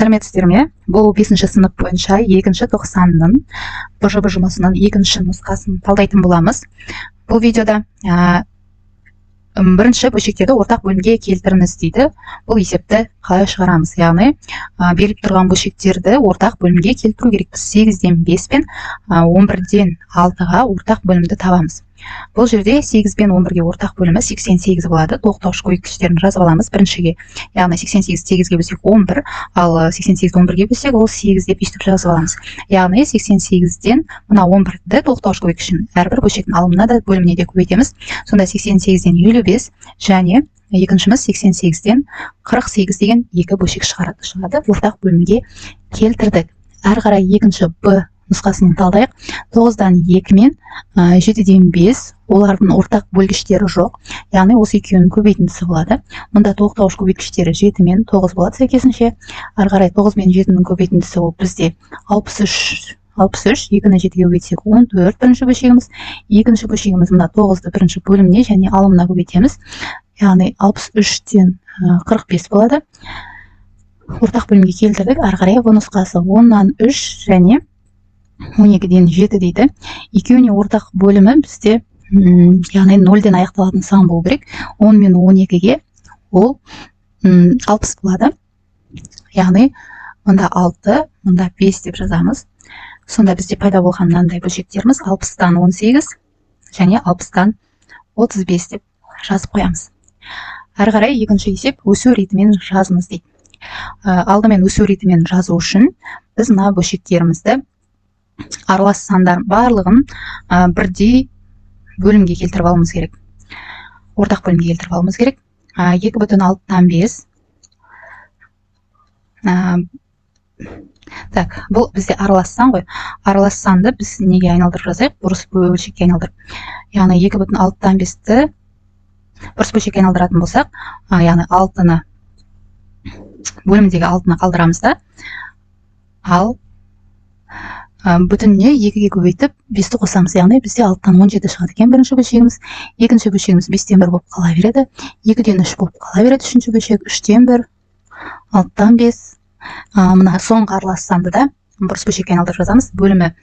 Сәлеметсіздер ме? Бұл 5-ші сынып бойынша 2-ші тоқсанның БЖБ жұмысының 2-ші нұсқасын талдайтын боламыз. Бұл видеода бірінші бөлшектерді ортақ бөлімге келтіріңіз дейді. Бұл есепті қалай шығарамыз? Яғни беріліп тұрған бөлшектерді ортақ бөлімге келтіру керекпіз. 8-ден 5 пен 11-ден 6-ға ортақ бөлімді табамыз. Бұл жерде 8 пен 11-ге ортақ бөлімі 88 болады. Тоқтауыш көрсеткіштерін жазып аламыз біріншіге. Яғни 88 8-ге бөлсек 11, ал 88 11-ге бөлсек ол 8 деп өйстіп жазып аламыз. Яғни 88-ден мына 11-ді тоқтауыш көрсеткішін әрбір бөлшектің алымына да бөліміне де көбейтеміз. Сонда 88-ден 55 және екіншіміз 88-ден 48 деген екі бөлшек шығады. Ортақ бөлімге келтірдік. Әрі қарай екінші Б нұсқасын талдайық. 9-дан 2 мен 7-ден 5 олардың ортақ бөлгіштері жоқ. Яғни осы екеуінің көбейтіндісі болады. Мұнда тоқтауыш көбейткіштері 7 мен 9 болады сәйкесінше. Әрі қарай 9 мен 7-ның көбейтіндісі ол бізде 63, 2-ні 7-ге көбейтсек 14 бірінші бөлшегіміз. Екінші бөлшегіміз мына 9-ды бірінші бөліміне және алымына көбейтеміз. Яғни 63-ден 45 болады. Ортақ бөлімге келтірдік. Әрі қарай бұл нұсқасы 10-нан 3 және 12-ден 7 дейді. Екеуіне ортақ бөлімі бізде яғни 0-ден аяқталатын сан болу керек. 10 мен 12-ге ол 60 болады. Яғни мұнда 6, мұнда 5 деп жазамыз. Сонда бізде пайда болған мынандай бөлшектеріміз 60-тан 18 және 60-тан 35 деп жазып қоямыз. Әрі қарай екінші есеп өсу ретімен жазыңыз дейді. Алдымен өсу ретімен жазу үшін біз мына бөлшектерімізді аралас сандар барлығын бірдей бөлімге келтіріп алуымыз керек. Ортақ бөлімге келтіріп алуымыз керек. 2,6-тан 5. Так, бұл бізде аралас сан ғой. Аралас санды біз неге айналдырып жазайық? Бұрыс бөлшекке айналдырып. Яғни 2,6-тан 5-ті бұрыс бөлшекке айналдыратын болсақ, яғни 6-ны бөлімдегі 6-ны қалдырамыз да, ал бүтініне 2-ге көбейтіп 5-ті қосамыз. Яғни бізде 6-тан 17 шығады екен бірінші бөлшегіміз. Екінші бөлшегіміз 5-тен 1 болып қала береді. 2-ден 3 болып қала береді үшінші бөлшек. 3-тен 1, 6-тан 5. Мына соңғы аралас санды да бұрыс бөлшекке айналдырып жазамыз. Бөлімі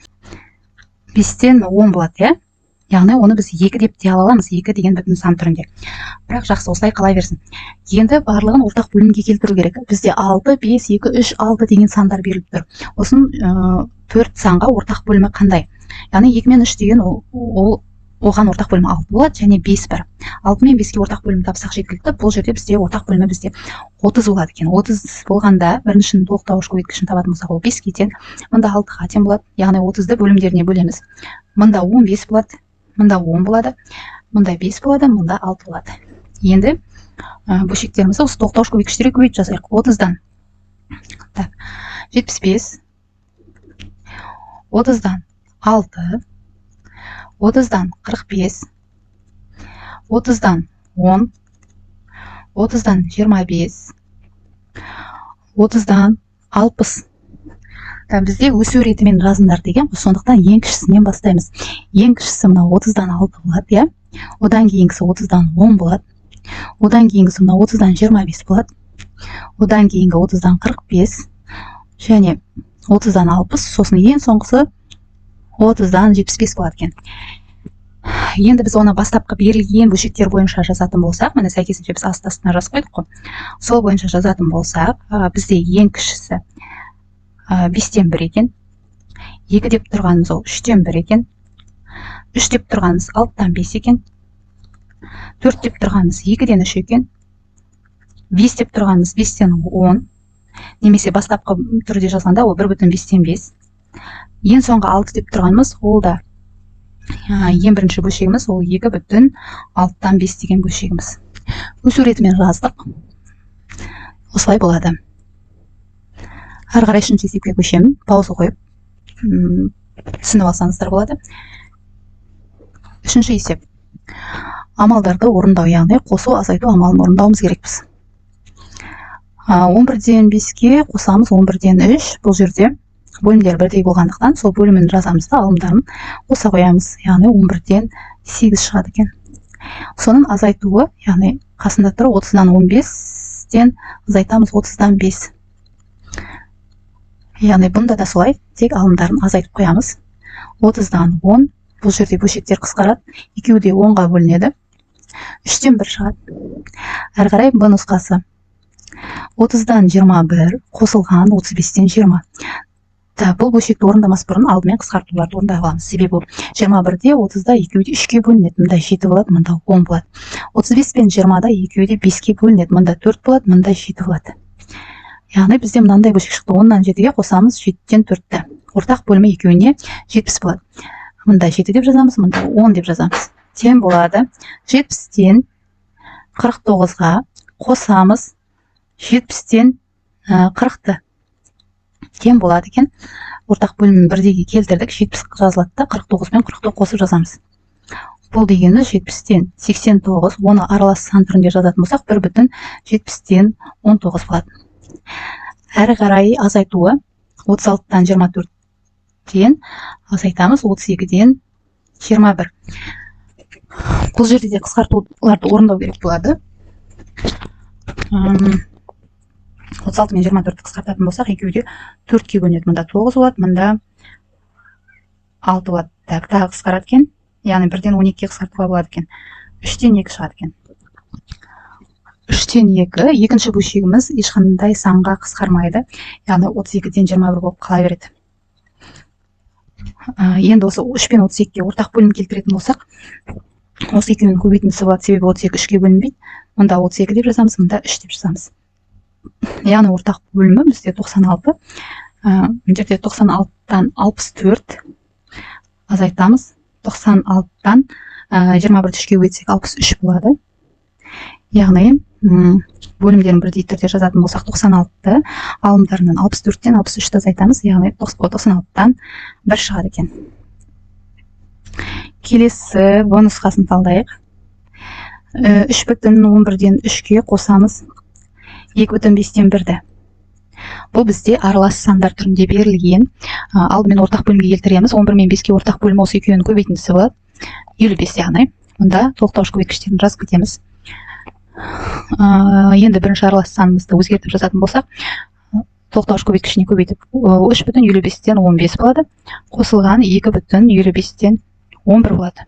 5-тен 10 болады, иә? Яғни оны біз 2 деп те ала аламыз, 2 деген бүтін сан түрінде. Бірақ жақсы, осылай қала берсін. Енді барлығын ортақ бөлімге келтіру керек. Бізде 6, 5, 2, 3, 6 деген сандар беріліп тұр. Осын 4 санға ортақ бөлімі қандай? Яғни 2 мен 3 деген оған ортақ бөлімі 6 болады және 5 бар. 6 мен 5-ке ортақ бөлімі тапсақ жеткілікті. Бұл жерде бізде ортақ бөлімі бізде 30 болады екен. 30 болғанда біріншінің тоқтауыш көбейткішін табатын болсақ, ол 5-ге тең, мында 6-ға тең болады. Яғни 30-ды бөлімдеріне бөлеміз. Мында 15 болады, мында 10 болады, мында 5 болады, мында 6 болады. Енді бөлшектерімізді осы тоқтауыш көбейткіштерге көбейтіп жазайық. 30-дан 75, 30-дан 6, 30-дан 45, 30-дан 10, 30-дан 25, 30-дан 60. Бізде өсу ретімен жазыңдар деген, сондықтан ең кішісінен бастаймыз. Ең кішісі мына 30-дан 6 болады, иә? Одан кейінгісі 30-дан 10 болады. Одан кейінгісі мына 30-дан 25 болады. Одан кейінгі 30-дан 45 және 30-дан 60, сосын ең соңғысы 30-дан 75 болады екен. Енді біз оны бастапқы берілген бөлшектер бойынша жазатын болсақ, міне сәйкесінше біз астына жазып қойдық қой. Сол бойынша жазатын болсақ, бізде ең кішісі 5-тен 1 екен. 2 деп тұрғанымыз ол 3-тен 1 екен. 3 деп тұрғанымыз 6-тан 5 екен. 4 деп тұрғанымыз 2-ден 3 екен. 5 деп тұрғанымыз 5-тен 10. Немесе бастапқы түрде жазғанда ол 1,5-тен 5. Ең соңғы 6 деп тұрғанымыз ол да ең бірінші бөлшегіміз ол 2,6-тан 5 деген бөлшегіміз. Өсу ретімен жаздық. Осылай болады. Әрі қарай үшінші есепке көшемін. Пауза қойып түсініп алсаңыздар болады. Үшінші есеп. Амалдарды орындау, яғни қосу, азайту амалын орындауымыз керекпіз. 11-ден 5-ке қосамыз 11-ден 3. Бұл жерде бөлімдер бірдей болғандықтан сол бөлімін жазамыз да алымдарын қоса қоямыз. Яғни 11-ден 8 шығады екен. Соның азайтуы, яғни қасында тұр 30-дан 15-ден азайтамыз 30-дан 5. Яғни бұнда да солай, тек алымдарын азайтып қоямыз. 30-дан 10, бұл жерде бөлшектер қысқарады, екеуі де 10-ға бөлінеді. 3-тен 1 шығады. Әрі қарай Б нұсқасы. 30-дан 21 қосылған 35-тен 20. Бұл бөлшекті орындамас бұрын алдымен қысқартуларды орындай аламыз. Себебі 21-де 30-да екеуі де 3-ке бөлінеді, мұнда 7 болады, мұнда 10 болады. 35 пен 20-да екеуі де 5-ке бөлінеді, мұнда 4 болады, мұнда 7 болады. Яғни бізде мынандай бөлшек шықты. 10-нан 7-ге қосамыз 7-тен 4-ті. Ортақ бөлімі екеуіне 70 болады. Мұнда 7 деп жазамыз, мұнда 10 деп жазамыз. Тең болады. 70-тен 49-ға қосамыз 70-тен 40-ті. Тең болады екен. Ортақ бөлімін бірдеге келтірдік. 70 жазылады да 49 пен 49 қосып жазамыз. Бұл дегені 70-тен 89, оны аралас сан түрінде жазатын болсақ 1,70-тен 19 болады. Әрі қарай азайтуы 36-тан 24-тен азайтамыз 32-ден 21. Бұл жерде де қысқартуларды орындау керек болады. 36 мен 24-ті қысқартатын болсақ, екеуі де 4-ке бөлінеді. Мұнда 9 болады, мұнда 6 болады. Тағы қысқарады екен. Яғни 1-ден 12-ке қысқартуға болады екен. 3-тен 2 шығады екен. 3-тен 2, екінші бөлшегіміз ешқандай санға қысқармайды. Яғни 32-ден 21 болып қала береді. Енді осы 3 пен 32-ке ортақ бөлім келтіретін болсақ, осы екеуінің көбейтіндісі болады, себебі 32 3-ке бөлінбейді. Мұнда 32 деп жазамыз, мұнда 3 деп жазамыз. Яғни ортақ бөлімі бізде 96. Жерде 96-тан 64 азайтамыз. 96-тан 21 3-ке өтсек 63 болады. Яғни бөлімдерін бірдей түрде жазатын болсақ 96-ті алымдарынан 64-тен 63-ті азайтамыз. Яғни 96-тан 1 шығады екен. Келесі Б нұсқасын талдайық. 3,11-ден 3-ке қосамыз 2,5-тен 1-ді. Бұл бізде аралас сандар түрінде берілген. Алдымен ортақ бөлімге келтіреміз. 11 мен 5-ке ортақ бөлім осы екеуінің көбейтіндісі болады. 55 яғни. Мұнда тоқтауыш көбейткіштерін жазып кетеміз. Енді бірінші аралас санымызды өзгертіп жазатын болсақ, тоқтауыш көбейткішіне көбейтіп 3,55-тен 15 болады. Қосылған 2,55-тен 11 болады.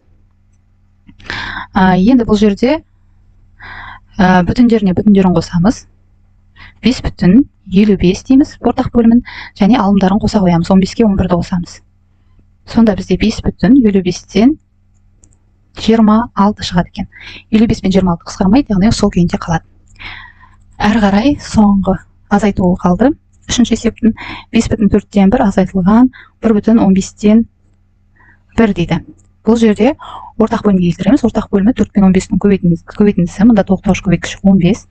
Енді бұл жерде бүтіндеріне бүтіндерін қосамыз. 5,55 дейміз ортақ бөлімін, және алымдарын қоса қоямыз. 15-ке 11-ді қосамыз. Сонда бізде 5,55-тен 26 шығады екен. 55 пен 26 қысқармайды, яғни сол күйінде қалады. Әрі қарай соңғы азайтуы қалды. Үшінші есептің 5,4-тен 1 азайтылған 1,15-тен 1 дейді. Бұл жерде ортақ бөлімге келтіреміз. Ортақ бөлімі 4 пен 15-тің көбейтіндісі. Мұнда тоқтауыш көбейткіш 15,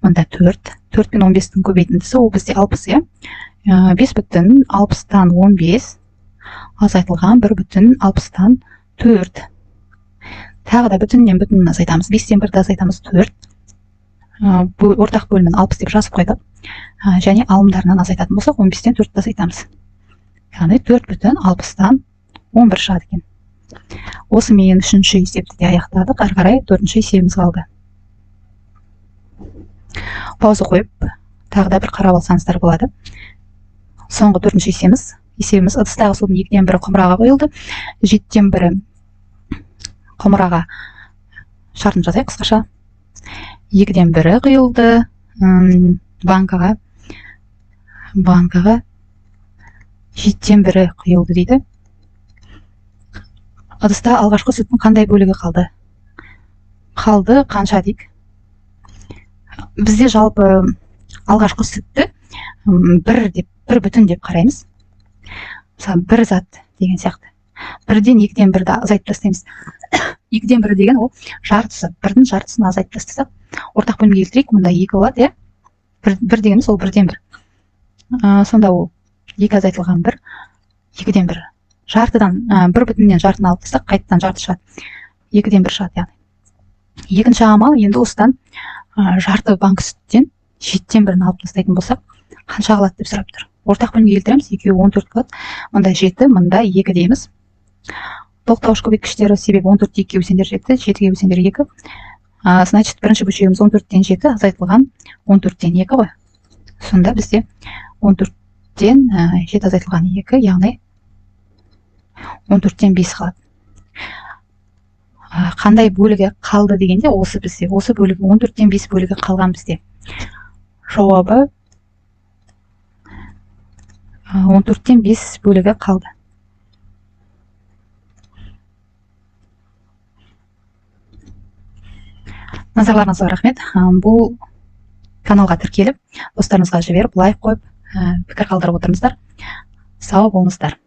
мұнда 4. 4 пен 15-тің көбейтіндісі ол бізде 60. 5,60-тан 15 азайтылған 1,60-тан 4. Тағы да бүтіннен бүтінін азайтамыз. 5-тен 1-ді азайтамыз 4. Ортақ бөлімін 60 деп жазып қойдық. Және алымдарынан азайтатын болсақ 15-тен 4-ді азайтамыз. Яғни 4,60-тан 11 шығады екен. Осымен үшінші есепті де аяқтадық. Әрі қарай төртінші есебіміз қалды. Пауза қойып, тағы да бір қарап алсаңыздар болады. Соңғы төртінші есебіміз ыдыстағы судың 2-ден 1 құмыраға құйылды. 7-ден 1 құмыраға шартын жазайық қысқаша. 2-ден 1 құйылды банкаға. 7-ден 1 құйылды дейді. Ыдыста алғашқы сүттің қандай бөлігі қалды? Қалды қанша дейік? Бізде жалпы алғашқы сүтті бір бүтін деп қараймыз. Мысалы, бір зат деген сияқты. 1-ден 2-ден 1-ді азайтып тастаймыз. 2-ден 1 деген ол жартысы. 1-дің жартысын азайтып тастасақ, ортақ бөлімге келтірейік, мұнда 2 болады, 1 дегеніміз ол 1-ден 1. Сонда ол 2 азайтылған 1, 2-ден 1. Жартыдан 1 бүтіннен жартын алып тастақ, қайтадан жарты шығады. 2-ден 1 шығады яғни. Екінші амал енді осыдан жарты банк сүттен 7-ден 1-ін алып тастайтын болсақ, қанша қалады деп сұрап тұр. Ортақ бөлімге келтіреміз, 2 14 қалады. Мұнда 7, мұнда 2 дейміз. Тоқтауыш көбейткіштері себебі 14 2-ге өсендер 7, 7-ге өсендер 2. Значит, бірінші бөлшегіміз 14-тен 7 азайтылған 14-тен 2 ғой. Сонда бізде 14 14-тен хет азайтылған 2, яғни 14-тен 5 қалады. Қандай бөлігі қалды дегенде, осы бізде, осы бөлігі 14-тен 5 бөлігі қалған бізде. Жауабы 14-тен 5 бөлігі қалды. Назарларыңызға рахмет. Бұл каналға тіркеліп, достарыңызға жіберіп, лайк қойып, пікір қалдырып отырыңыздар. Сау болыңыздар.